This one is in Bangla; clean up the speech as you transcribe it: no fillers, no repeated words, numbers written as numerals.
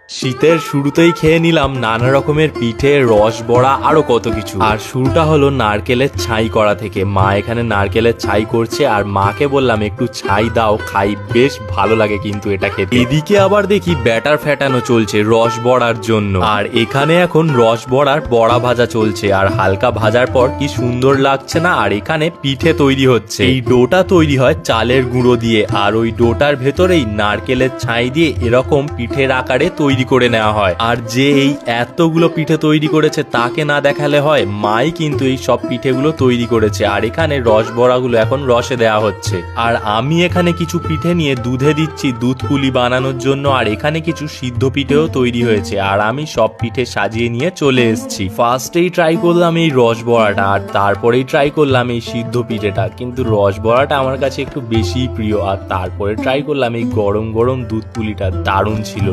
শীতের শুরুতেই খেয়ে নিলাম নানা রকমের পিঠে, রস বড়া, আরো কত কিছু। আর শুরুটা হলো নারকেলের ছাই করা থেকে। মা এখানে নারকেলের ছাই করছে আর মাকে বললাম একটু ছাই দাও, খাই, বেশ ভালো লাগে কিন্তু এটা খেতে। এদিকে আবার দেখি ব্যাটার ফ্যাটানো চলছে রস বড়ার জন্য, আর এখানে এখন রস বড়ার বড়া ভাজা চলছে। আর হালকা ভাজার পর কি সুন্দর লাগছে না। আর এখানে পিঠে তৈরি হচ্ছে। এই ডোটা তৈরি হয় চালের গুঁড়ো দিয়ে, আর ওই ডোটার ভেতরেই নারকেলের ছাই দিয়ে এরকম পিঠের আকারে তৈরি করে নেওয়া হয়। আর যে এই এতগুলো পিঠে তৈরি করেছে তাকে না দেখালে হয়, মাই কিন্তু এই সব পিঠেগুলো তৈরি করেছে। আর এখানে রস বড়াগুলো এখন রসে দেওয়া হচ্ছে। আর আমি এখানে কিছু পিঠে নিয়ে দুধে দিচ্ছি দুধ পুলি বানানোর জন্য। আর এখানে কিছু সিদ্ধ পিঠেও তৈরি হয়েছে, আর আমি সব পিঠে সাজিয়ে নিয়ে চলে এসেছি। ফার্স্টেই ট্রাই করলাম এই রস বড়াটা, আর তারপরেই ট্রাই করলাম এই সিদ্ধ পিঠেটা। কিন্তু রস বড়াটা আমার কাছে একটু বেশি প্রিয়। আর তারপরে ট্রাই করলাম এই গরম গরম দুধ পুলিটা, দারুণ ছিল।